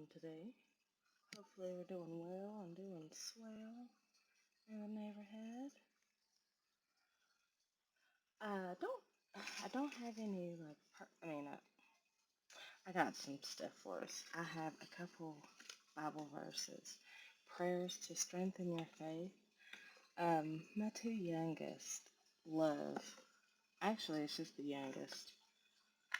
doing today? Hopefully we're doing well and doing swell in the neighborhood. Don't I don't have any like I got some stuff for us. I have a couple Bible verses, prayers to strengthen your faith. My two youngest love. Actually, it's just the youngest.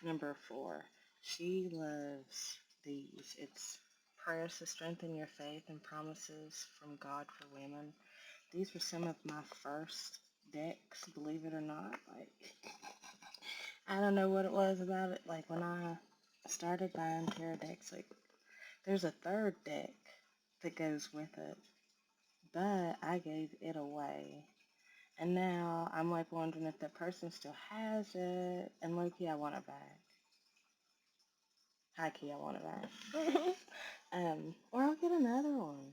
Number 4. She loves these. It's prayers to strengthen your faith and promises from God for women. These were some of my first decks, believe it or not. I don't know what it was about it. Like, when I started buying tarot decks, there's a third deck that goes with it, but I gave it away. And now I'm wondering if that person still has it, and low key, I want it back. High key, I want it back. Or I'll get another one.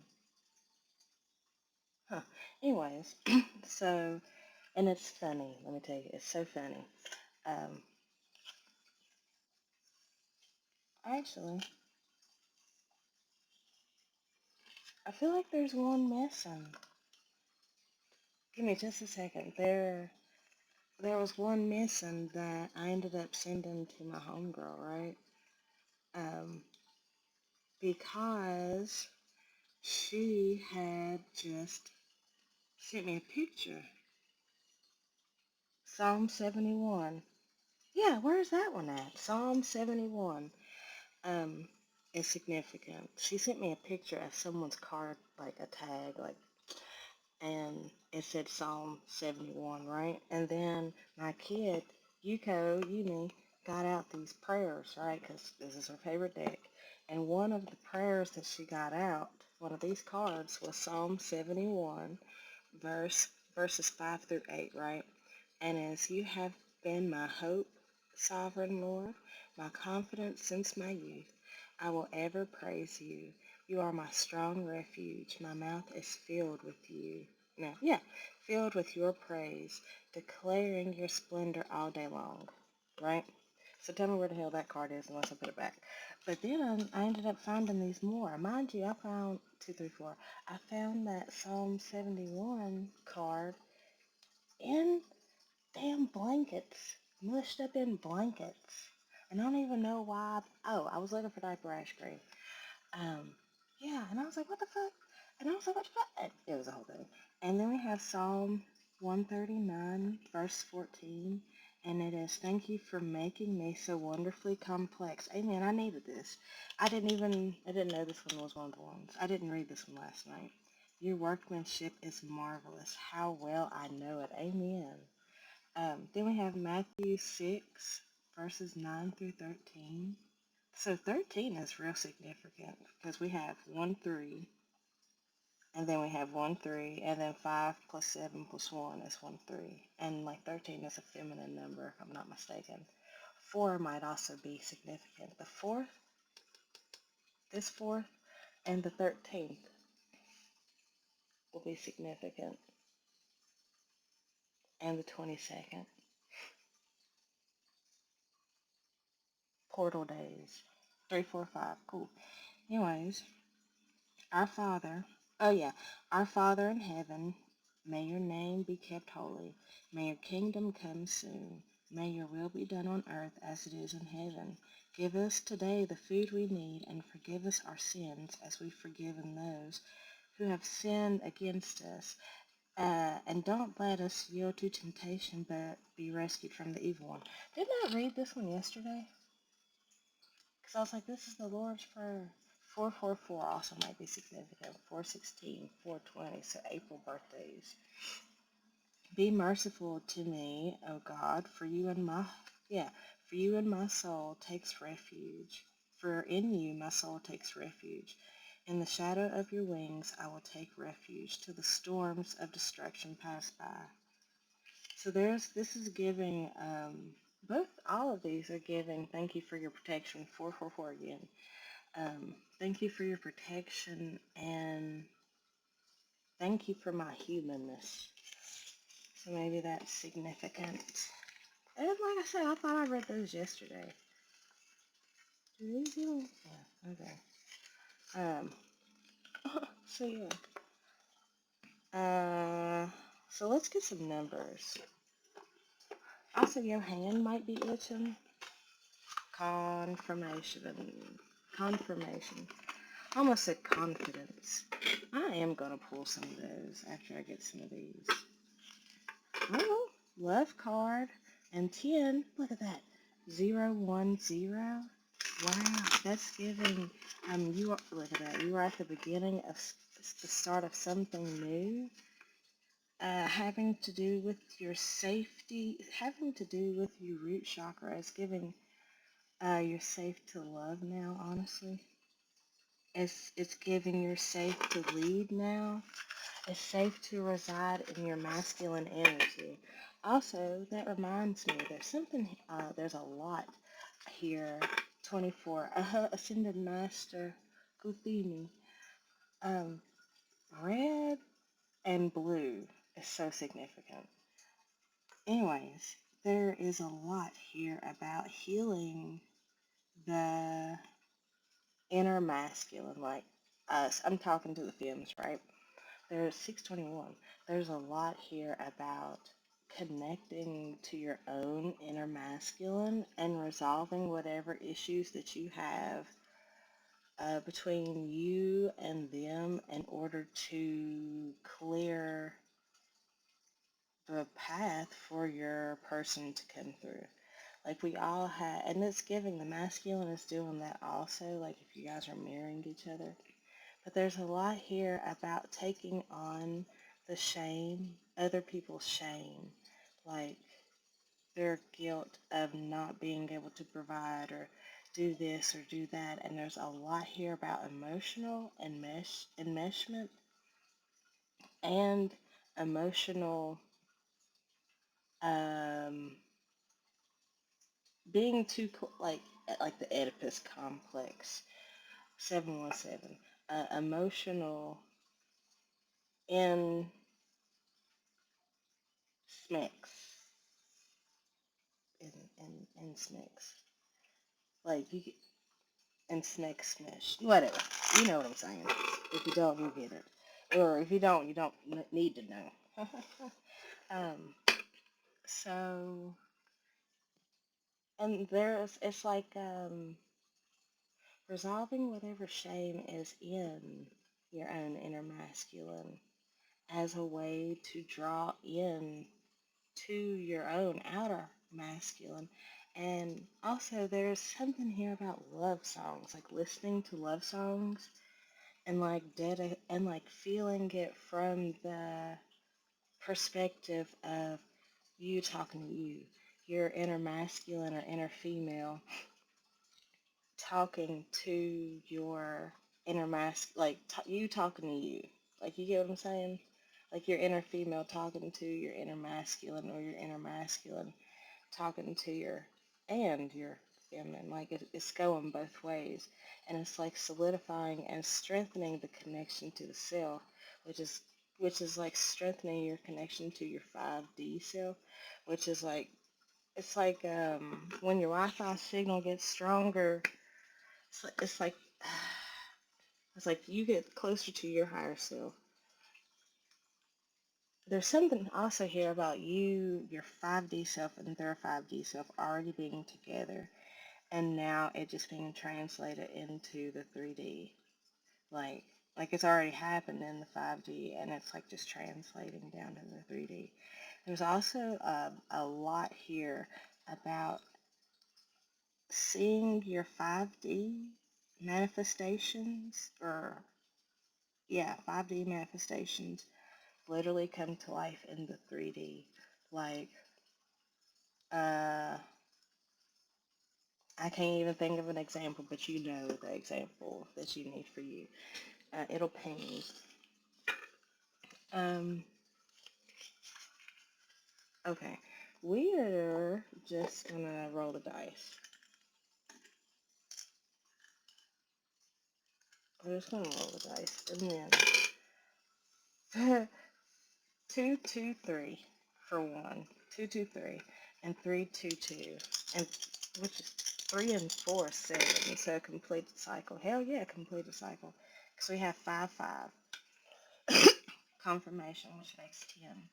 Huh. Anyways, so, and it's funny, let me tell you, it's so funny. Um, Actually, I feel like there's one missing. Give me just a second. There was one missing that I ended up sending to my homegirl, right? Um, because she had just sent me a picture. Psalm 71. Yeah, where's that one at? Psalm 71. Um, is significant. She sent me a picture of someone's card, like a tag, and it said Psalm 71, right? And then my kid, Uni, got out these prayers, right? Because this is her favorite deck. And one of the prayers that she got out, one of these cards, was Psalm 71, verses 5 through 8, right? And as you have been my hope, sovereign Lord, my confidence since my youth, I will ever praise you. You are my strong refuge. My mouth is filled with you. No, yeah, filled with your praise, declaring your splendor all day long. Right? So tell me where the hell that card is unless I put it back. But then I ended up finding these more. Mind you, I found 2, 3, 4. I found that Psalm 71 card in damn blankets, mushed up in blankets. And I don't even know why. Oh, I was looking for diaper rash cream. Um, yeah, and I was like, what the fuck? And I was like, what the fuck? It was a whole thing. And then we have Psalm 139, verse 14, and it is, thank you for making me so wonderfully complex. Amen, I needed this. I didn't know this one was one of the ones. I didn't read this one last night. Your workmanship is marvelous. How well I know it. Amen. Then we have Matthew 6, verses 9 through 13. So 13 is real significant because we have 1, 3, and then we have 1, 3, and then 5 plus 7 plus 1 is 1, 3. And 13 is a feminine number, if I'm not mistaken. 4 might also be significant. The 4th, this 4th, and the 13th will be significant. And the 22nd. Portal days. 3, 4, 5. Cool. Anyways, our Father, oh yeah, our Father in heaven, may your name be kept holy. May your kingdom come soon. May your will be done on earth as it is in heaven. Give us today the food we need and forgive us our sins as we've forgiven those who have sinned against us. And don't let us yield to temptation, but be rescued from the evil one. Didn't I read this one yesterday? Because I was like, this is the Lord's Prayer. 444 also might be significant. 416, 420, so April birthdays. Be merciful to me, O God, for you and my soul takes refuge. For in you my soul takes refuge. In the shadow of your wings I will take refuge till the storms of destruction pass by. So this is giving, all of these are giving, thank you for your protection, 444 again. Thank you for your protection and thank you for my humanness. So maybe that's significant. And like I said, I thought I read those yesterday. Do these even? Yeah, okay. Um, so yeah. Uh, so let's get some numbers. Also, your hand might be itching. Confirmation. Confirmation. I almost said confidence. I am gonna pull some of those after I get some of these. Oh, love card and 10. Look at that. 010. Wow, that's giving. You are, look at that. You are at the beginning of the start of something new. Having to do with your safety, having to do with your root chakra. It's giving. You're safe to love now. Honestly, it's giving you're safe to lead now. It's safe to reside in your masculine energy. Also, that reminds me, there's something, there's a lot here. 24, Ascended Master Guthini. Um, red and blue is so significant. Anyways, there is a lot here about healing the inner masculine, like us. I'm talking to the femmes, right? There's 621. There's a lot here about connecting to your own inner masculine and resolving whatever issues that you have between you and them in order to clear the path for your person to come through. Like we all have, and it's giving the masculine is doing that also, like if you guys are mirroring each other. But there's a lot here about taking on the shame, other people's shame, like their guilt of not being able to provide or do this or do that. And there's a lot here about emotional enmeshment and emotional um, being too like the Oedipus complex, 717, emotional in smix in Snicks. Like you and Snick Smish. Whatever. You know what I'm saying. If you don't, you get it. Or if you don't, you don't need to know. um. So, and there's it's like resolving whatever shame is in your own inner masculine as a way to draw in to your own outer masculine. And also, there's something here about love songs, like listening to love songs and like feeling it from the perspective of you talking to you, your inner masculine or inner female talking to your inner like you talking to you. Like you get what I'm saying? Like your inner female talking to your inner masculine or your inner masculine talking to your feminine. Like it's going both ways, and it's like solidifying and strengthening the connection to the self, which is like strengthening your connection to your 5D self, which is like it's like when your Wi-Fi signal gets stronger. It's like it's like you get closer to your higher self. There's something also here about you, your 5D self, and their 5D self already being together, and now it just being translated into the 3D. Like like it's already happened in the 5D, and it's like just translating down to the 3D. There's also a lot here about seeing your 5D manifestations, or yeah, 5D manifestations literally come to life in the 3D. Like, uh, I can't even think of an example, but you know the example that you need for you. It'll ping. Um, okay. We are just gonna roll the dice. We're just gonna roll the dice. And then 223 for one. 223 and 322. And which is 3 and 4 is 7, so completed cycle. Hell yeah, completed cycle. Because we have 5, 5. Confirmation, which makes 10.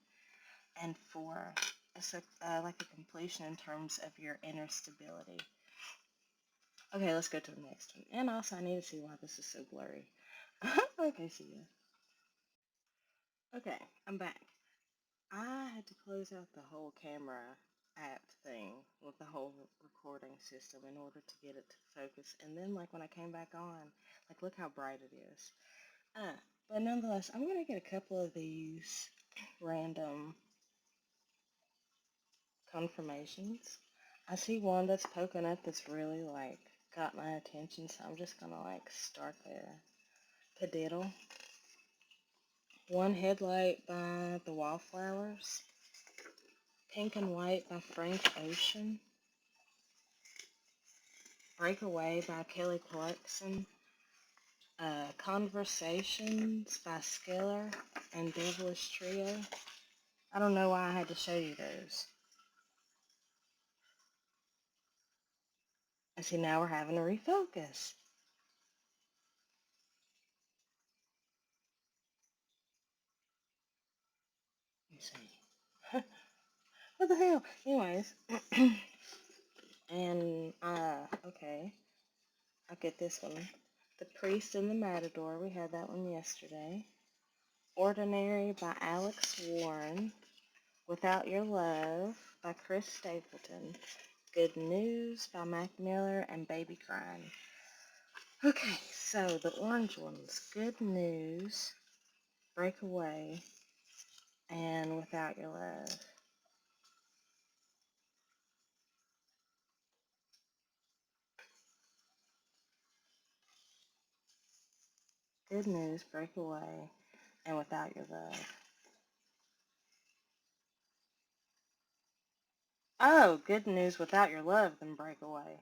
And 4, it's like a completion in terms of your inner stability. Okay, let's go to the next one. And also, I need to see why this is so blurry. Okay, see ya. Okay, I'm back. I had to close out the whole camera app thing with the whole recording system in order to get it to focus. And then, like, when I came back on, like, look how bright it is. But nonetheless, I'm going to get a couple of these random confirmations. I see one that's poking up that's really, like, got my attention, so I'm just going to, like, start there. Padiddle. One Headlight by the Wallflowers. Pink and White by Frank Ocean. Breakaway by Kelly Clarkson. Conversations by Skeller and Devilish Trio. I don't know why I had to show you those. And see, now we're having to refocus. Let me see. What the hell? Anyways. And, okay. I'll get this one. The Priest and the Matador. We had that one yesterday. Ordinary by Alex Warren. Without Your Love by Chris Stapleton. Good News by Mac Miller and Baby Crying. Okay, so the orange ones. Good News, Breakaway, and Without Your Love. Good News, Breakaway, and Without Your Love. Oh, Good News, Without Your Love, then Breakaway.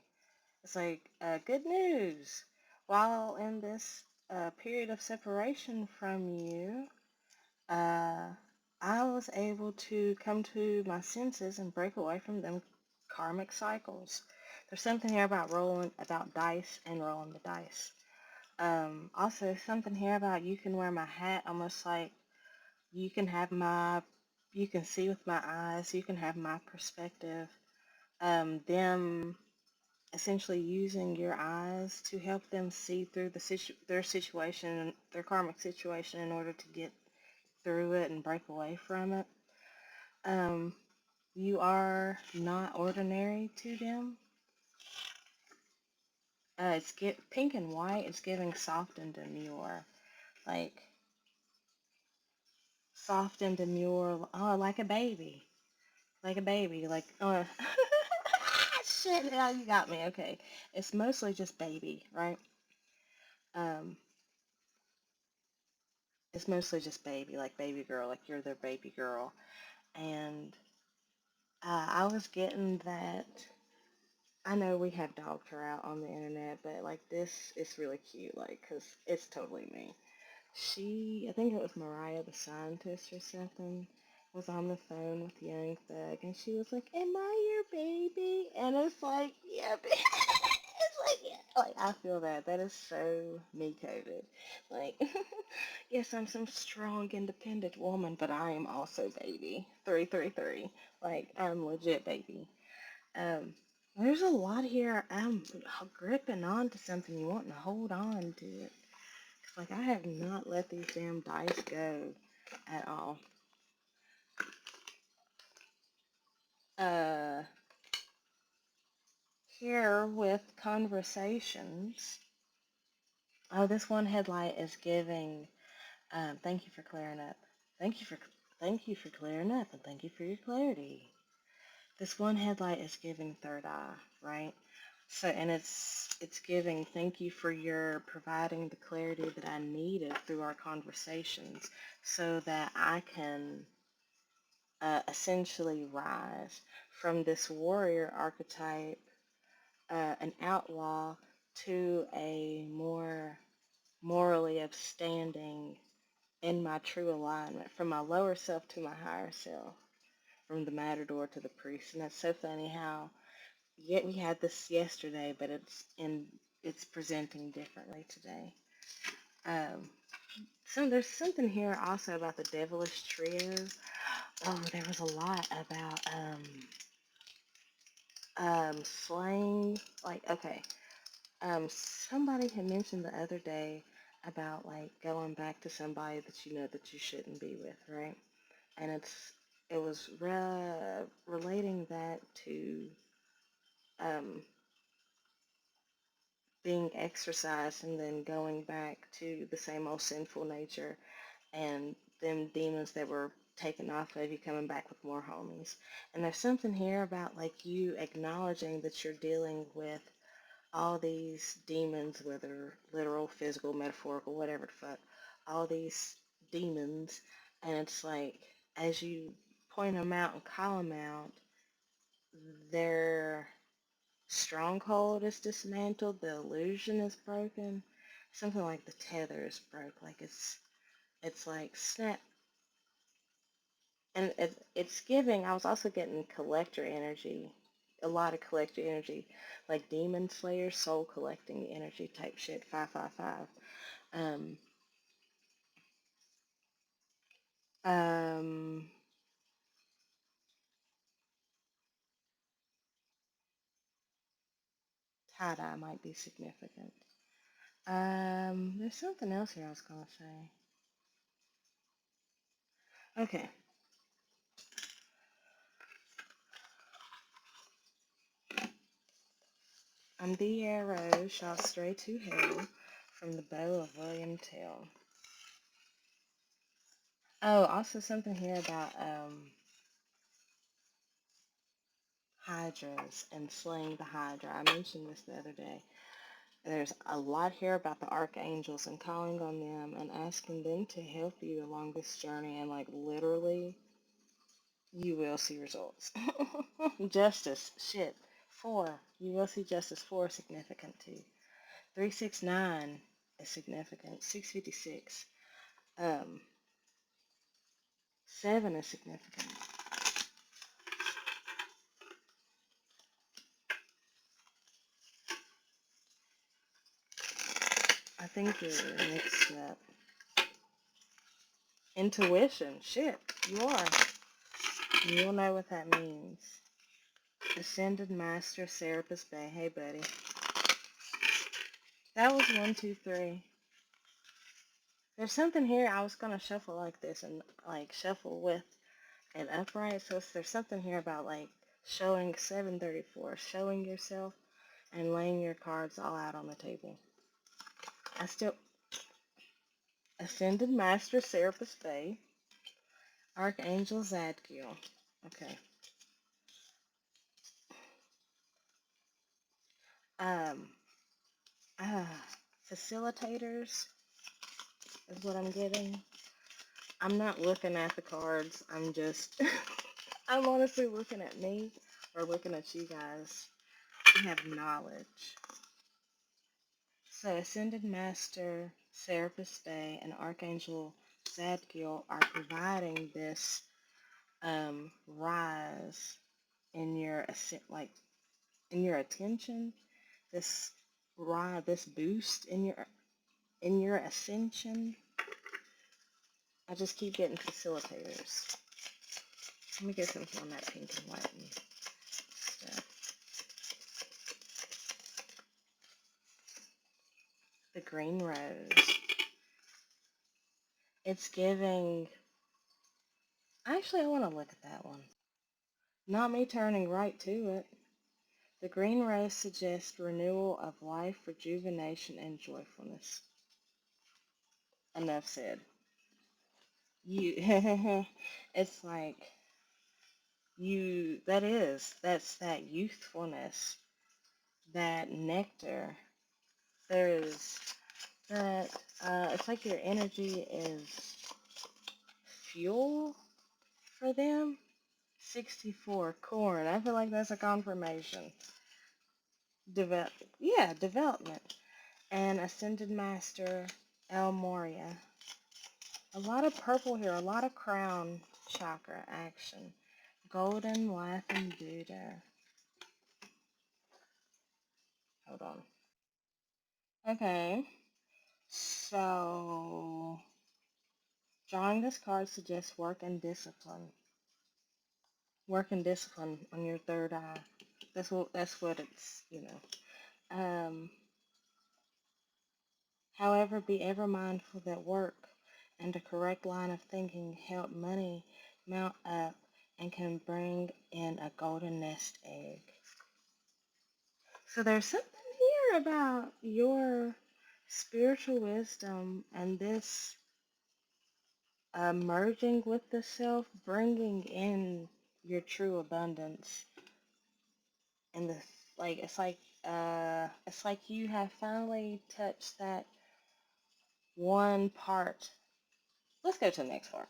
It's like, good news. While in this period of separation from you, uh, I was able to come to my senses and break away from them karmic cycles. There's something here about about dice and rolling the dice. Also, something here about you can wear my hat almost like you can have you can see with my eyes, you can have my perspective. Them essentially using your eyes to help them see through their situation, their karmic situation, in order to get through it and break away from it. Um, you are not ordinary to them. Pink and white. It's giving soft and demure, like soft and demure. Oh, like a baby, like shit. Now you got me. Okay, it's mostly just baby, right? Um, it's mostly just baby, like baby girl, like you're their baby girl, and I was getting that. I know we have dogged her out on the internet, but like this is really cute, like, cause it's totally me. I think it was Mariah the scientist or something, was on the phone with Young Thug, and she was like, "Am I your baby?" And it's like, yeah, it's like, yeah, like I feel that. That is so me coded. Like, yes, I'm some strong, independent woman, but I am also baby. 333. Like, I'm legit baby. Um, there's a lot here. I'm gripping on to something. You want to hold on to it. It's like I have not let these damn dice go at all. Uh, here with conversations. Oh, this one headlight is giving. Thank you for clearing up. Thank you for thank you for clearing up, and thank you for your clarity. This one headlight is giving third eye, right? So, and it's giving thank you for your providing the clarity that I needed through our conversations, so that I can essentially rise from this warrior archetype, an outlaw, to a more morally upstanding in my true alignment, from my lower self to my higher self, from the matador to the priest. And that's so funny how yet we had this yesterday, but it's presenting differently today. Um, so there's something here also about the devilish trio. Oh, there was a lot about slang. Like, okay, somebody had mentioned the other day about like going back to somebody that you know that you shouldn't be with, right? And it was relating that to um, being exercised and then going back to the same old sinful nature and them demons that were taken off of you coming back with more homies. And there's something here about like you acknowledging that you're dealing with all these demons, whether literal, physical, metaphorical, whatever the fuck, all these demons, and it's like as you point them out and call them out, their stronghold is dismantled, the illusion is broken, something like the tether is broke, like it's like snap, and it's giving. I was also getting collector energy, a lot of collector energy, like demon slayer, soul collecting energy type shit. 555. Um, um, tie dye might be significant. There's something else here I was gonna say. Okay, the arrow shot straight to hell from the bow of William Tell. Oh, also something here about hydras and slaying the hydra. I mentioned this the other day. There's a lot here about the archangels and calling on them and asking them to help you along this journey, and like literally you will see results. Justice, shit. 4, you will see justice. 4 is significant too. 369 is significant. 656. 7 is significant. I think you're mixed up. Intuition, shit, you are. You'll know what that means. Ascended Master Serapis Bay. Hey, buddy. That was 1, 2, 3. There's something here. I was gonna shuffle like this and like shuffle with an upright. So there's something here about like showing 734, showing yourself and laying your cards all out on the table. I still Ascended Master Serapis Bay, Archangel Zadkiel. Okay. Um. Ah. Facilitators is what I'm getting. I'm not looking at the cards. I'm just, I'm honestly looking at me or looking at you guys who have knowledge. So Ascended Master, Serapis Bay, and Archangel Zadkiel are providing this rise in your like in your attention, this rise, this boost in your ascension. I just keep getting facilitators. Let me get something on that pink and white and stuff. The green rose. It's giving. Actually, I want to look at that one. Not me turning right to it. The green rose suggests renewal of life, rejuvenation, and joyfulness. Enough said. You, it's like that's that youthfulness, that nectar. There's that, it's like your energy is fuel for them. 64, corn. I feel like that's a confirmation. Develop, yeah, development. And Ascended Master El Moria. A lot of purple here, a lot of crown chakra action. Golden Laughing Buddha. Hold on. Okay. So, drawing this card suggests work and discipline. Work and discipline on your third eye. That's what it's. However, be ever mindful that work and a correct line of thinking help money mount up and can bring in a golden nest egg. So there's something here about your spiritual wisdom and this merging with the self, bringing in your true abundance. And the like, it's like you have finally touched that one part. Let's go to the next part.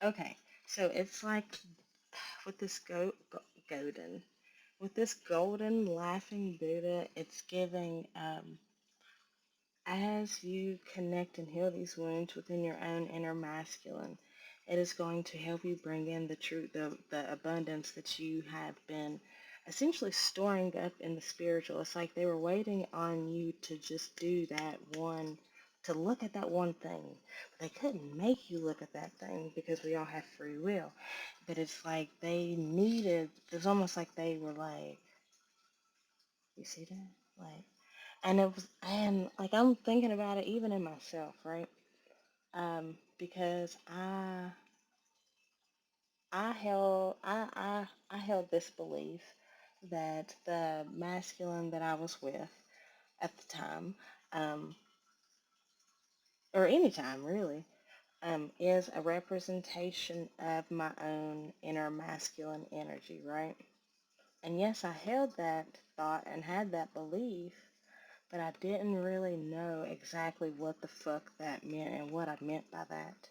Okay, so it's like with this golden, with this golden laughing Buddha, it's giving as you connect and heal these wounds within your own inner masculine, it is going to help you bring in the truth, the abundance that you have been essentially storing up in the spiritual. It's like they were waiting on you to just do that one, to look at that one thing. But they couldn't make you look at that thing because we all have free will. But it's like they needed, it's almost like they were like, you see that? Like, and like I'm thinking about it even in myself, right? Because I held this belief that the masculine that I was with at the time, um, or any time really, is a representation of my own inner masculine energy, right? And yes, I held that thought and had that belief, but I didn't really know exactly what the fuck that meant and what I meant by that.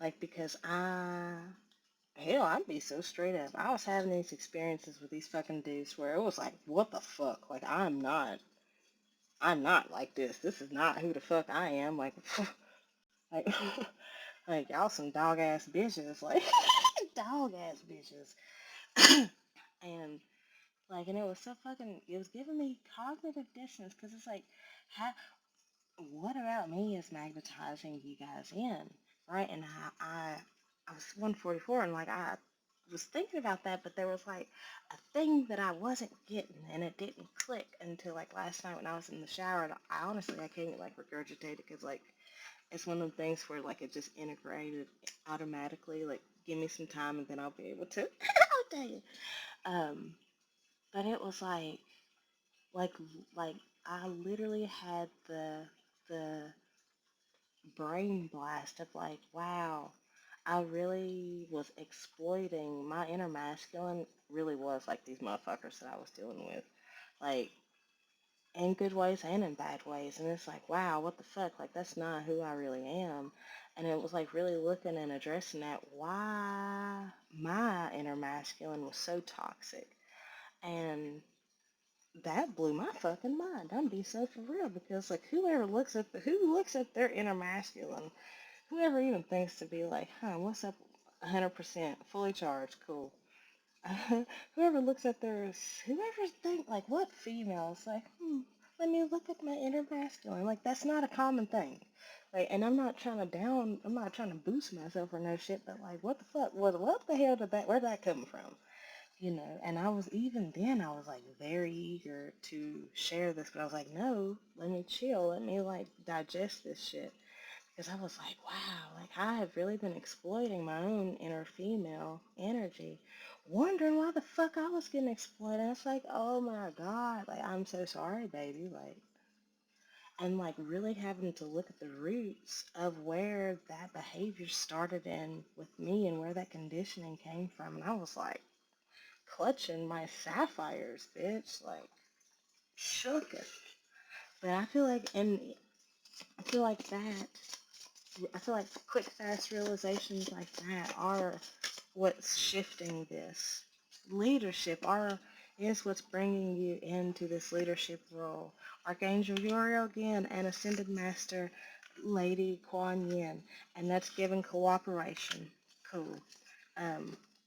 Like, because hell, I'd be so straight up. I was having these experiences with these fucking dudes where it was like, what the fuck? Like, I'm not like this. This is not who the fuck I am. Like, like, like y'all some dog ass bitches. Like, dog ass bitches. And like, and it was so fucking, it was giving me cognitive dissonance because it's like, how, what about me is magnetizing you guys in, right? And I was 144, and like I was thinking about that, but there was like a thing that I wasn't getting, and it didn't click until like last night when I was in the shower. And I honestly I can't like regurgitate it because like it's one of the things where like it just integrated automatically. Like give me some time, and then I'll be able to. I'll tell you. Um, but it was like like I literally had the brain blast of like, wow, I really was exploiting my inner masculine really was like these motherfuckers that I was dealing with. Like in good ways and in bad ways. And it's like, wow, what the fuck? Like that's not who I really am. And it was like really looking and addressing that why my inner masculine was so toxic. And that blew my fucking mind. I'm be so for real because like who looks at their inner masculine, whoever even thinks to be like, huh, what's up? 100% fully charged, cool. Whoever looks at their, whoever think like what females like, let me look at my inner masculine. Like that's not a common thing. Like, and I'm not trying to boost myself or no shit, but like, what the fuck? What the hell where'd that come from? And I was even then I was like very eager to share this, but I was like, no, let me chill, let me like digest this shit. Because I was like, wow, like I have really been exploiting my own inner female energy, wondering why the fuck I was getting exploited. And it's like, oh my God, like I'm so sorry, baby. Like, and like really having to look at the roots of where that behavior started in with me and where that conditioning came from. And I was like, clutching my sapphires, bitch, like shook it. But I feel like that I feel like quick, fast realizations like that are what's shifting this. Leadership is what's bringing you into this leadership role. Archangel Uriel again and Ascended Master Lady Kuan Yin, and that's giving cooperation. Cool.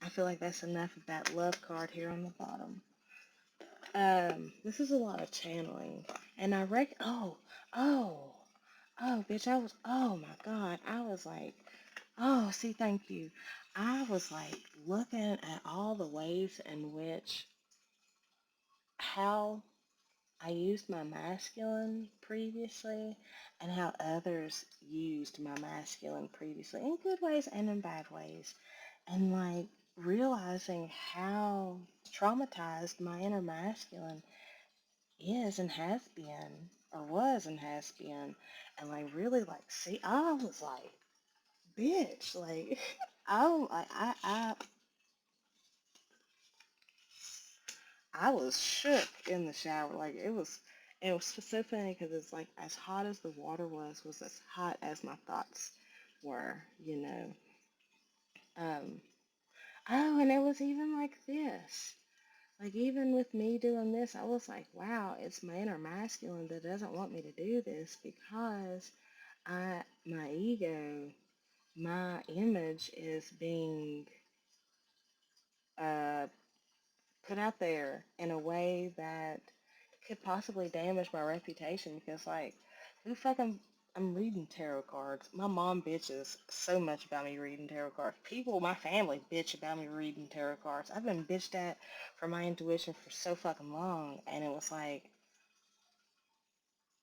I feel like that's enough of that love card here on the bottom. This is a lot of channeling, and I oh, bitch, oh my God, I was like, oh, see, thank you. I was like looking at all the ways in which how I used my masculine previously and how others used my masculine previously in good ways and in bad ways. And like realizing how traumatized my inner masculine is and has been, or was and has been. And like really like, see, I was like, bitch, like, I was shook in the shower. Like it was so funny because it's like as hot as the water was as hot as my thoughts were, you know. Um, oh, and it was even like this. Like even with me doing this, I was like, wow, it's my inner masculine that doesn't want me to do this because my ego, my image is being uh, put out there in a way that could possibly damage my reputation because like who fucking I'm reading tarot cards. My mom bitches so much about me reading tarot cards. People, my family bitch about me reading tarot cards. I've been bitched at for my intuition for so fucking long, and it was like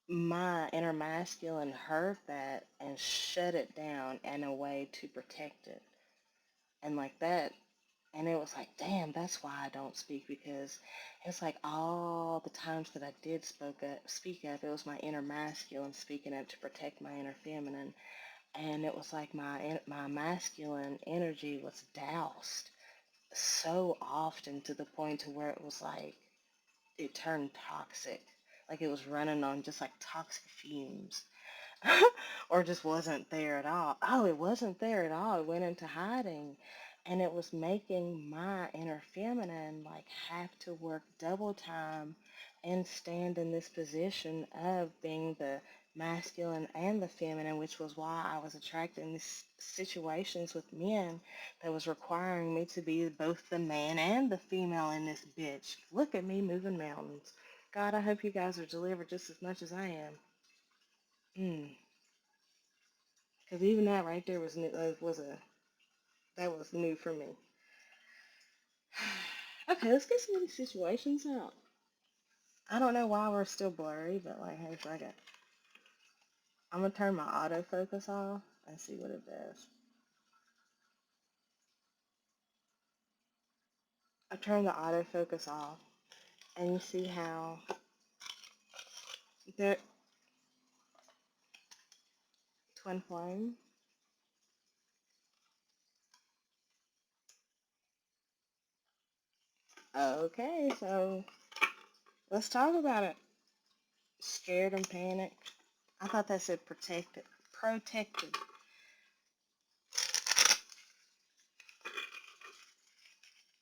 my inner masculine heard that and shut it down in a way to protect it. And like that, and it was like, damn, that's why I don't speak because it's like all the times that I did speak up, it was my inner masculine speaking up to protect my inner feminine, and it was like my masculine energy was doused so often to the point to where it was like it turned toxic, like it was running on just like toxic fumes. Or just wasn't there at all. Oh, it wasn't there at all. It went into hiding. And it was making my inner feminine like have to work double time and stand in this position of being the masculine and the feminine, which was why I was attracting these situations with men that was requiring me to be both the man and the female in this bitch. Look at me moving mountains. God, I hope you guys are delivered just as much as I am. Mm. Because even that right there was new, that was new for me. Okay, let's get some of these situations out. I don't know why we're still blurry, but like, hey, fuck it. I'm gonna turn my autofocus off and see what it does. I turned the autofocus off, and you see how the twin flame. Okay, so let's talk about it. Scared and panicked. I thought that said protected. Protected.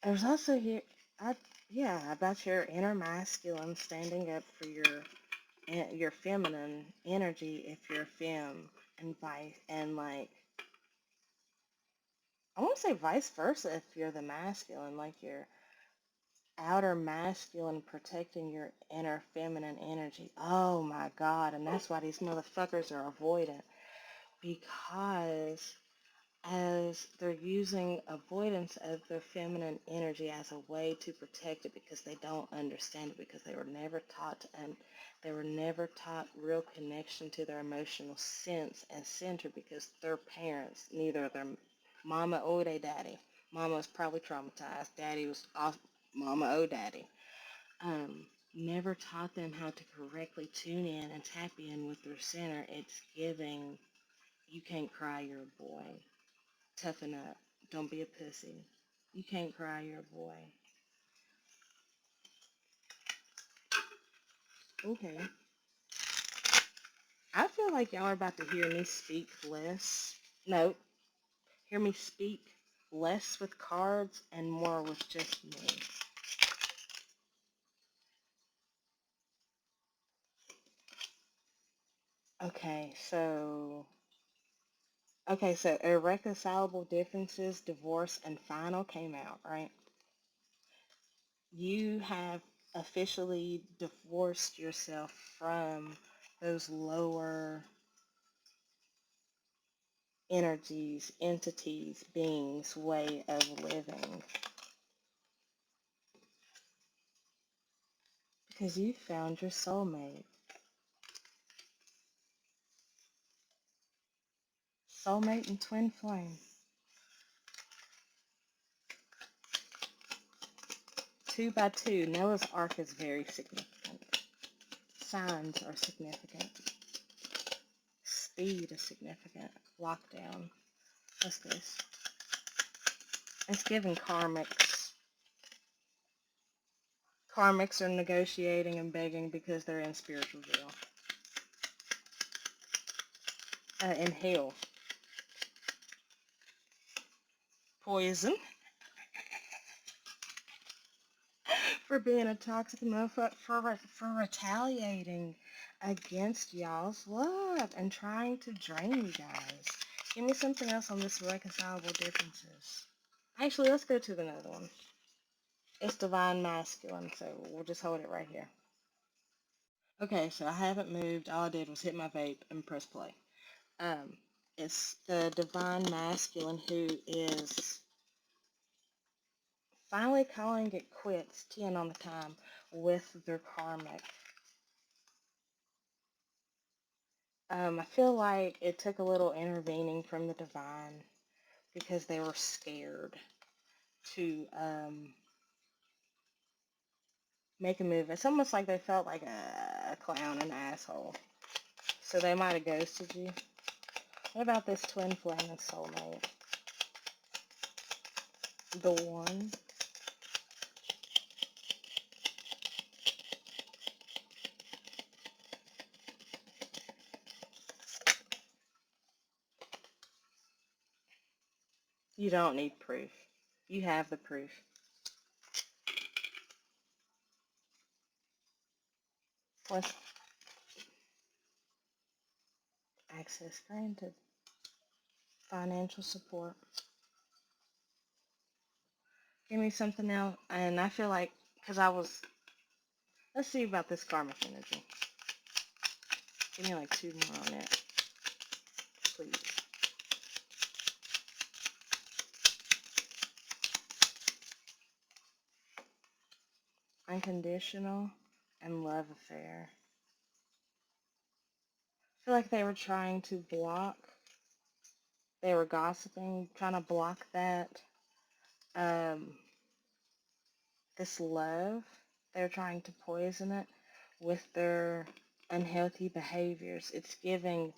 There's also here, I, yeah, about your inner masculine standing up for your feminine energy if you're a femme, and vice, and like I want to say vice versa if you're the masculine, like your outer masculine protecting your inner feminine energy. Oh my God, and that's why these motherfuckers are avoidant because as they're using avoidance of their feminine energy as a way to protect it because they don't understand it because they were never taught and they were never taught real connection to their emotional sense and center because their parents, neither their mama or their daddy. Mama was probably traumatized. Daddy was off. Mama or daddy. Never taught them how to correctly tune in and tap in with their center. It's giving. You can't cry. You're a boy. Toughen up. Don't be a pussy. You can't cry, you're a boy. Okay. I feel like y'all are about to hear me speak less. No, hear me speak less with cards and more with just me. Okay, so irreconcilable differences, divorce, and final came out, right? You have officially divorced yourself from those lower energies, entities, beings, way of living. Because you found your soulmate. Soulmate and twin flame. 2 by 2. Noah's Ark is very significant. Signs are significant. Speed is significant. Lockdown. What's this? It's giving karmics. Karmics are negotiating and begging because they're in spiritual jail. In hell. Poison. For being a toxic motherfucker. For retaliating against y'all's love and trying to drain you guys. Give me something else on this reconcilable differences. Actually, let's go to another one. It's divine masculine, so we'll just hold it right here. Okay, so I haven't moved. All I did was hit my vape and press play. It's the divine masculine who is finally calling it quits, 10 on the time, with their karmic. I feel like it took a little intervening from the divine because they were scared to make a move. It's almost like they felt like a clown, an asshole. So they might have ghosted you. What about this twin flame and soulmate? The one. You don't need proof. You have the proof. What's access granted? Financial support. Give me something else. And I feel like, because let's see about this karmic energy. Give me like 2 more on it, please. Unconditional and love affair. I feel like they were trying to block, they were gossiping, trying to block that, this love. They're trying to poison it with their unhealthy behaviors. It's giving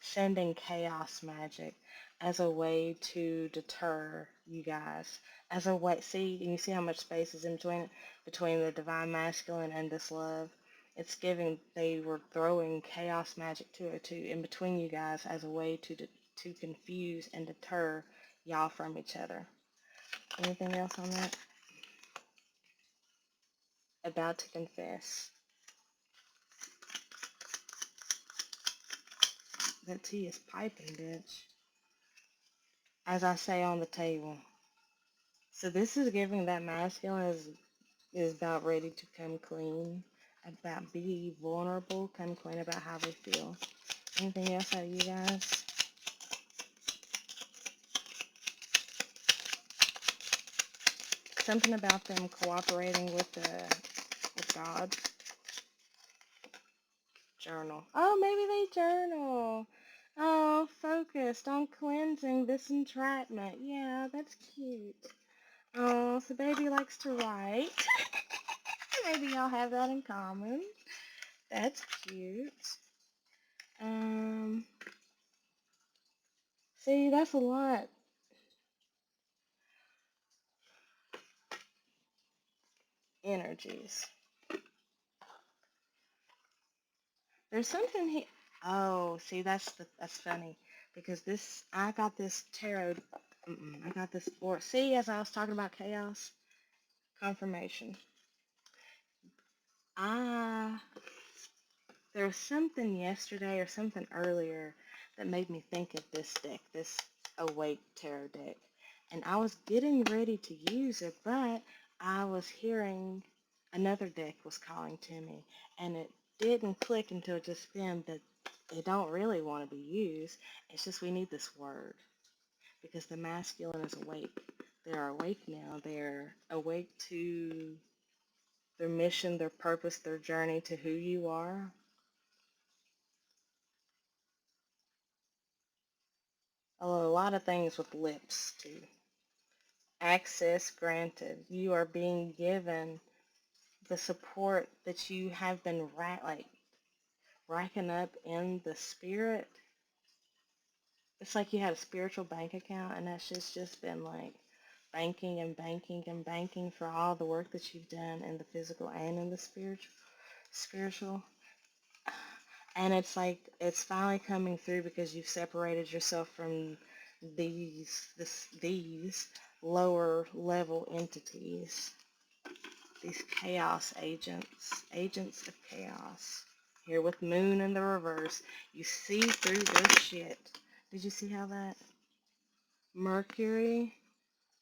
sending chaos magic as a way to deter you guys. As a way, see, and you see how much space is in between the divine masculine and this love. It's giving, they were throwing chaos magic to in between you guys as a way to confuse and deter y'all from each other. Anything else on that? About to confess. That tea is piping, bitch. As I say on the table. So this is giving that masculine is about ready to come clean, about be vulnerable, come clean about how they feel. Anything else out of you guys? Something about them cooperating with God. Journal. Oh, maybe they journal. Oh, focused on cleansing this entrapment. Yeah, that's cute. Oh, so baby likes to write. Maybe y'all have that in common. That's cute. See, that's a lot. Energies. There's something here. Oh, see, that's funny because I got this tarot. I got this board. See, as I was talking about chaos, confirmation. Ah, there was something yesterday or something earlier that made me think of this deck, this Awake Tarot deck. And I was getting ready to use it, but I was hearing another deck was calling to me, and it didn't click until just then that it don't really want to be used. It's just we need this word because the masculine is awake. They're awake now. They're awake to their mission, their purpose, their journey to who you are. A lot of things with lips too. Access granted. You are being given the support that you have been racking up in the spirit. It's like you had a spiritual bank account, and that's just been like banking and banking and banking for all the work that you've done in the physical and in the spiritual. And it's like it's finally coming through because you've separated yourself from these lower level entities, these chaos agents, agents of chaos. Here with Moon in the reverse, you see through this shit. Did you see how that? Mercury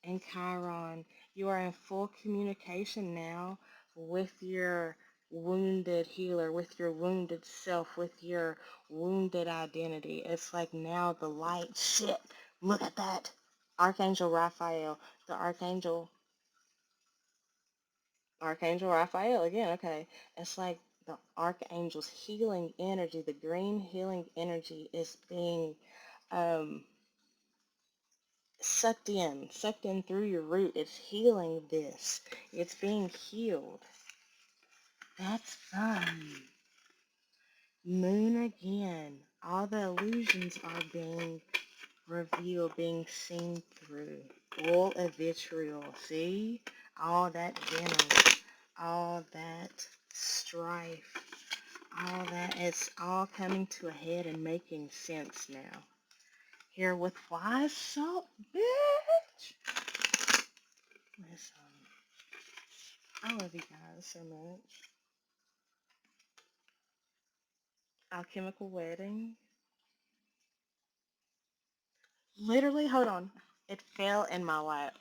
and Chiron, you are in full communication now with your wounded healer, with your wounded self, with your wounded identity. It's like now the light, shit, look at that. Archangel Raphael, the Archangel Raphael again, okay. It's like the Archangel's healing energy, the green healing energy is being um, sucked in through your root. It's healing this. It's being healed. That's fun. Moon again. All the illusions are being revealed, being seen through. Full of vitriol. See? All that venom, all that strife, all that, it's all coming to a head and making sense now. Here with wise salt, bitch. Listen, I love you guys so much. Alchemical Wedding. Literally, hold on. It fell in my lap,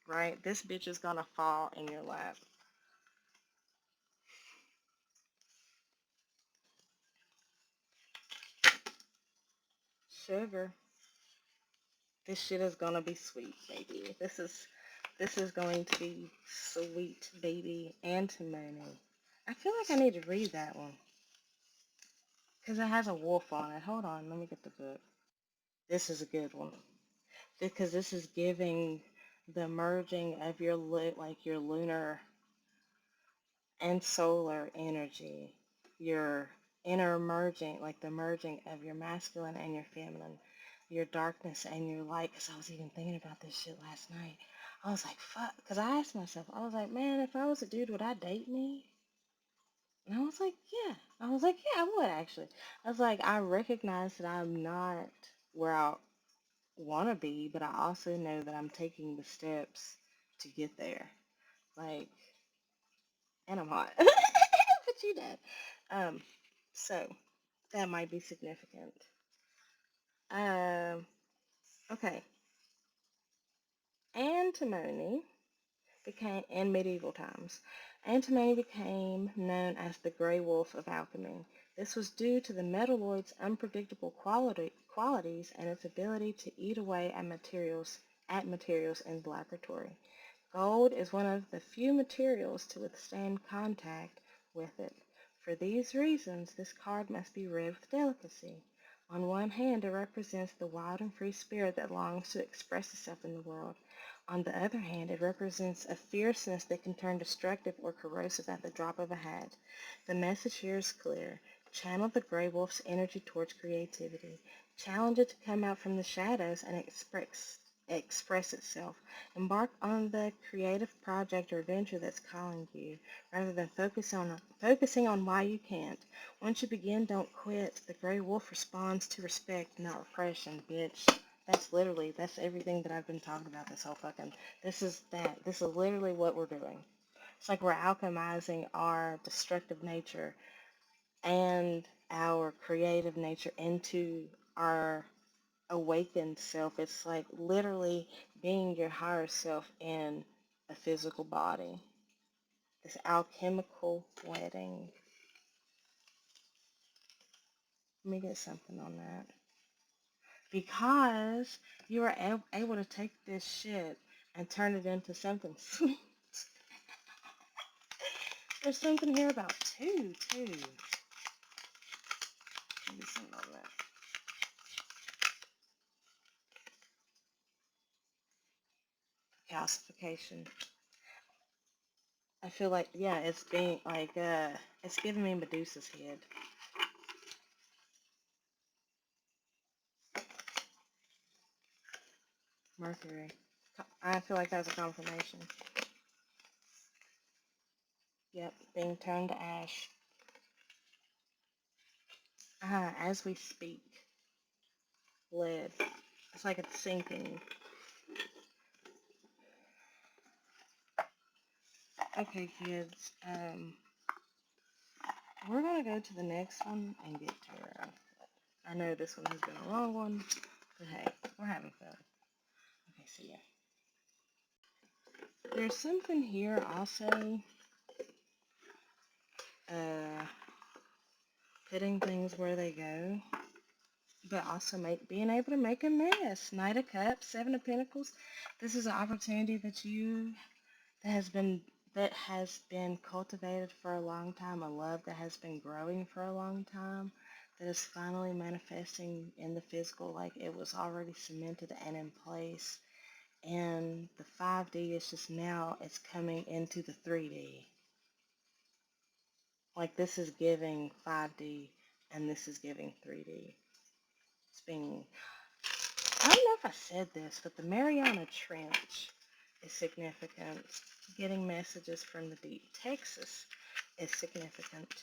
right? This bitch is gonna fall in your lap. Sugar. This shit is gonna be sweet, baby. This is going to be sweet, baby. Antimony. I feel like I need to read that one because it has a wolf on it. Hold on, let me get the book. This is a good one because this is giving the merging of your your lunar and solar energy, your inner merging, like the merging of your masculine and your feminine, your darkness and your light. Because I was even thinking about this shit last night. I was like, fuck. Because I asked myself, I was like, man, if I was a dude, would I date me? And I was like, yeah. I was like, yeah, I would actually. I was like, I recognize that I'm not where I want to be, but I also know that I'm taking the steps to get there. Like, and I'm hot. But you know. Um, so that might be significant. Um, okay. Antimony became in medieval times. Antimony became known as the Grey Wolf of alchemy. This was due to the metalloid's unpredictable qualities and its ability to eat away at materials in the laboratory. Gold is one of the few materials to withstand contact with it. For these reasons, this card must be read with delicacy. On one hand, it represents the wild and free spirit that longs to express itself in the world. On the other hand, it represents a fierceness that can turn destructive or corrosive at the drop of a hat. The message here is clear. Channel the gray wolf's energy towards creativity. Challenge it to come out from the shadows and express itself. Embark on the creative project or venture that's calling you, rather than focusing on why you can't. Once you begin, don't quit. The gray wolf responds to respect, not repression, bitch. That's everything that I've been talking about this whole fucking, this is that. This is literally what we're doing. It's like we're alchemizing our destructive nature and our creative nature into our awakened self. It's like literally being your higher self in a physical body. This alchemical wedding. Let me get something on that. Because you were able to take this shit and turn it into something sweet. There's something here about two, too. Maybe something on that. Calcification. I feel like, yeah, it's being like, it's giving me Medusa's head. Mercury. I feel like that's a confirmation. Yep, being turned to ash. As we speak. Lead. It's like it's sinking. Okay, kids. We're gonna go to the next one and get tarot. I know this one has been a long one, but hey, we're having fun. Okay, see ya. There's something here also. Putting things where they go, but also being able to make a mess. Knight of Cups, Seven of Pentacles. This is an opportunity that has been cultivated for a long time, a love that has been growing for a long time, that is finally manifesting in the physical, like it was already cemented and in place. And the 5D is just now, it's coming into the 3D. Like this is giving 5D and this is giving 3D. It's being, I don't know if I said this, but the Mariana Trench is significant. Getting messages from the deep. Texas is significant.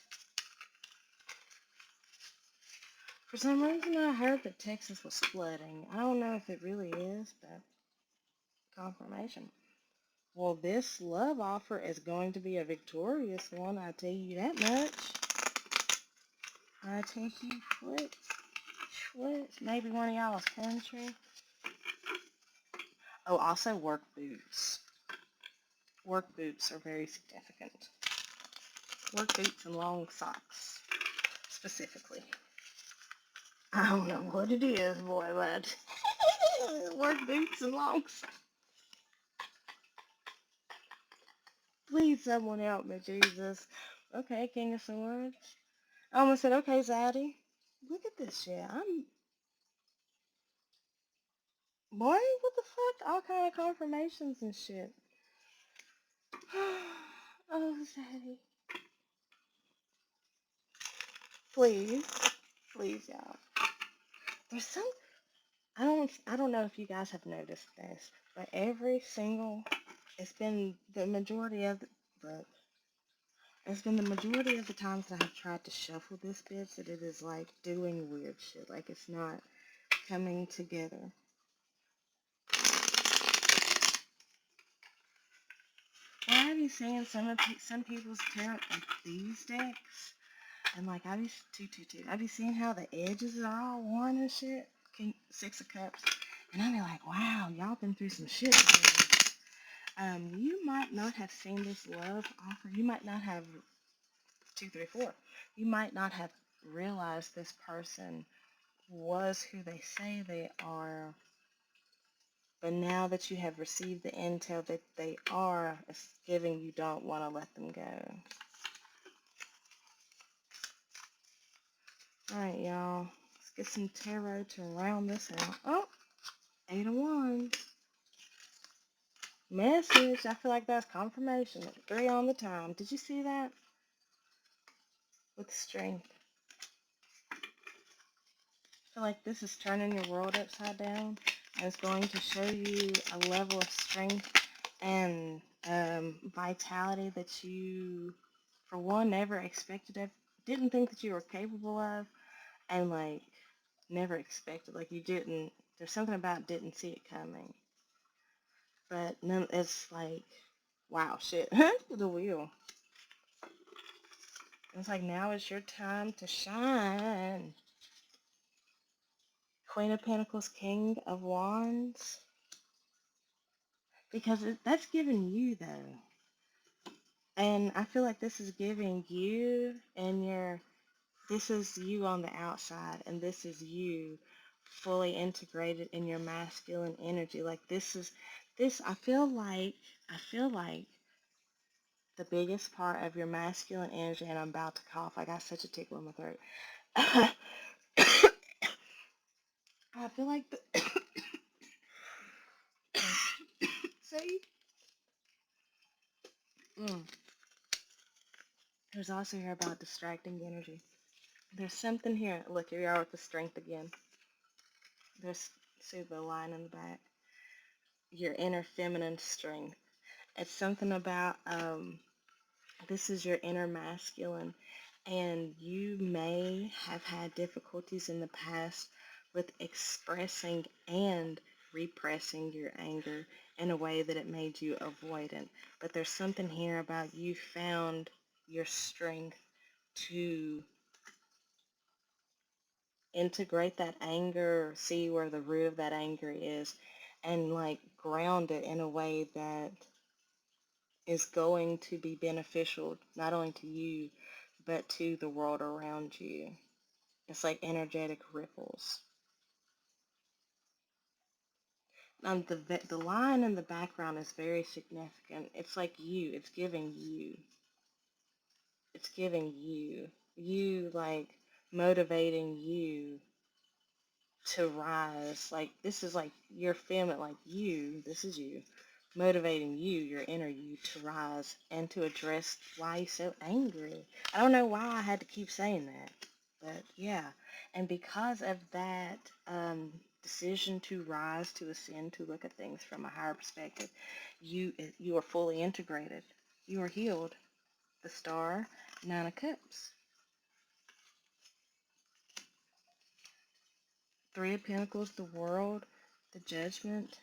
For some reason I heard that Texas was flooding. I don't know if it really is, but confirmation. Well, this love offer is going to be a victorious one, I tell you that much. I tell you what, maybe one of y'all's country. Oh, also work boots. Work boots are very significant. Work boots and long socks, specifically. I don't know what it is, boy, but work boots and long socks. Please, someone help me, Jesus. Okay, King of Swords. I almost said, okay, Zaddy. Look at this shit. Boy, what the fuck? All kind of confirmations and shit. Oh, Zaddy. Please. Please, y'all. There's some, I don't know if you guys have noticed this, but every single, it's been the majority of the, it's been the majority of the times that I've tried to shuffle this bitch that it is like doing weird shit. Like it's not coming together. Well, I be seeing some people's tarot like these decks, and like I be I be seeing how the edges are all worn and shit. Six of Cups, and I be like, wow, y'all been through some shit together. You might not have seen this love offer. You might not have 2, 3, 4. You might not have realized this person was who they say they are, but now that you have received the intel that they are, it's giving you don't want to let them go. Alright, y'all. Let's get some tarot to round this out. Oh, 8 of Wands. Message. I feel like that's confirmation. 3 on the time. Did you see that? With strength. I feel like this is turning your world upside down. And it's going to show you a level of strength and vitality that you, for one, never expected of, didn't think that you were capable of, and like never expected, like you didn't, there's something about didn't see it coming. But none, it's like, wow, shit, the wheel. It's like now is your time to shine. Queen of Pentacles, King of Wands. Because that's giving you, though. And I feel like this is giving you and this is you on the outside, and this is you fully integrated in your masculine energy. Like I feel like the biggest part of your masculine energy, and I'm about to cough. I got such a tickle in my throat. I feel like see, mm, there's also here about distracting energy. There's something here. Look, here you are with the strength again. There's see the line in the back. Your inner feminine strength. It's something about this is your inner masculine, and you may have had difficulties in the past with expressing and repressing your anger in a way that it made you avoidant. But there's something here about you found your strength to integrate that anger, see where the root of that anger is, and like ground it in a way that is going to be beneficial not only to you but to the world around you. It's like energetic ripples. The line in the background is very significant. It's like you. It's giving you. It's giving you. You like motivating you to rise. Like this is like your feminine, like you. This is you motivating you, your inner you, to rise and to address why you're so angry. I don't know why I had to keep saying that, but yeah. And because of that decision to rise, to ascend, to look at things from a higher perspective, you are fully integrated. You are healed. The star, Nine of Cups, Three of Pentacles, the World, the Judgment.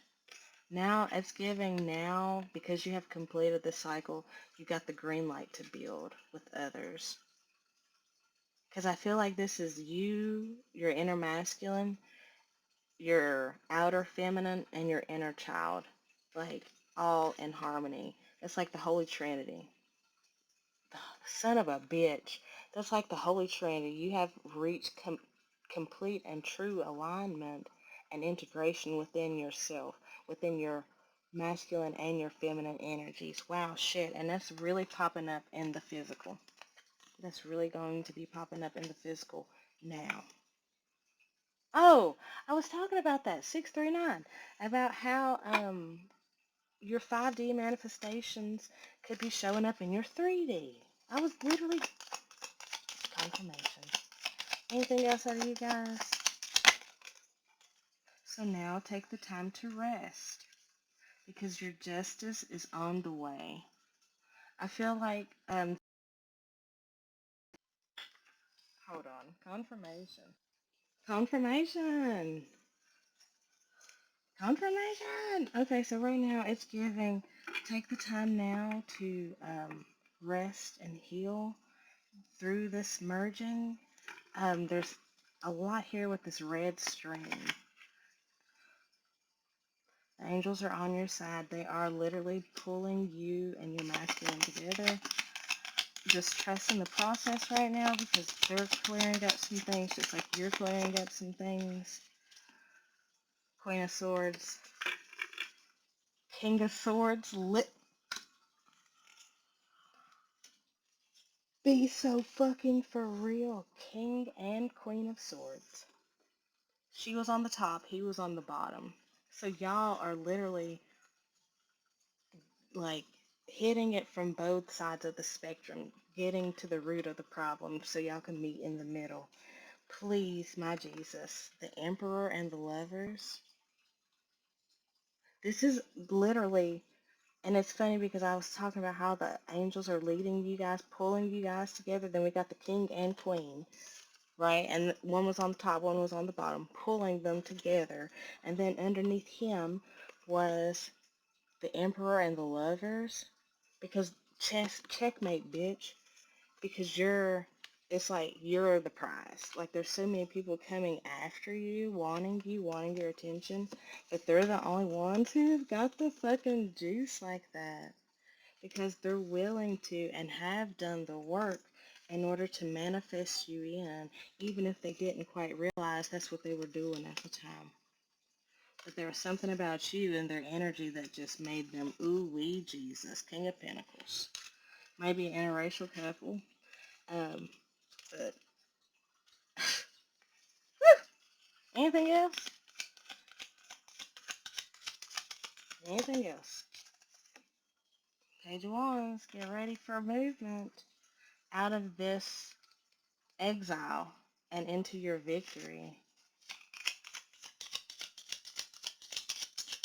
Now it's giving now because you have completed the cycle, you got the green light to build with others. Because I feel like this is you, your inner masculine, your outer feminine, and your inner child, like all in harmony. It's like the Holy Trinity. Son of a bitch. That's like the Holy Trinity. You have reached complete and true alignment and integration within yourself, within your masculine and your feminine energies. Wow, shit. And that's really popping up in the physical. That's really going to be popping up in the physical now. Oh, I was talking about that 639, about how your 5D manifestations could be showing up in your 3D. I was literally confirmation. Anything else out of you guys? So now take the time to rest because your justice is on the way. I feel like hold on, confirmation. Confirmation. Confirmation. Okay, so right now it's giving take the time now to rest and heal through this merging. There's a lot here with this red string. The angels are on your side. They are literally pulling you and your masculine together. Just trusting the process right now because they're clearing up some things just like you're clearing up some things. Queen of Swords. King of Swords. Be so fucking for real. King and Queen of Swords. She was on the top. He was on the bottom. So y'all are literally like hitting it from both sides of the spectrum, getting to the root of the problem so y'all can meet in the middle. Please, my Jesus, the Emperor and the Lovers. This is literally, and it's funny because I was talking about how the angels are leading you guys, pulling you guys together. Then we got the King and Queen, right? And one was on the top, one was on the bottom, pulling them together. And then underneath him was the Emperor and the Lovers. Because checkmate, bitch. Because it's like you're the prize. Like there's so many people coming after you, wanting your attention, but they're the only ones who've got the fucking juice like that. because they're willing to and have done the work in order to manifest you in, even if they didn't quite realize that's what they were doing at the time. But there was something about you and their energy that just made them, ooh wee Jesus, King of Pentacles. Maybe an interracial couple. Um, but anything else? Anything else? Page of Wands, get ready for movement out of this exile and into your victory.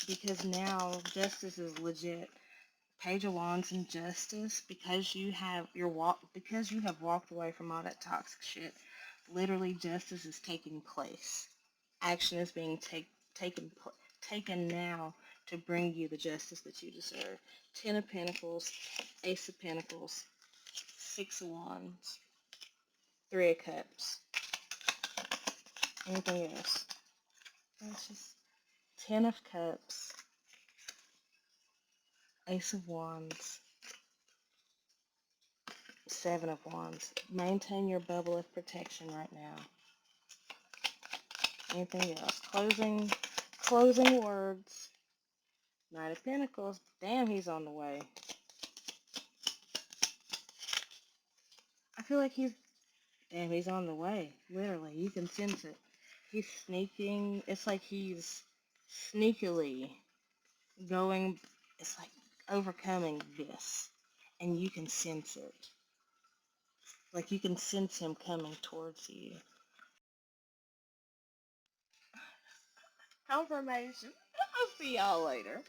Because now justice is legit. Page of Wands and Justice, because you have walked away from all that toxic shit. Literally, justice is taking place. Action is being taken now to bring you the justice that you deserve. Ten of Pentacles, Ace of Pentacles, Six of Wands, Three of Cups. Anything else? It's just Ten of Cups, Ace of Wands, Seven of Wands. Maintain your bubble of protection right now. Anything else? Closing words. Knight of Pentacles. Damn, he's on the way. I feel like he's on the way. Literally, you can sense it. He's sneaking. It's like he's sneakily going, it's like overcoming this. And you can sense it. Like you can sense him coming towards you. Confirmation. I'll see y'all later.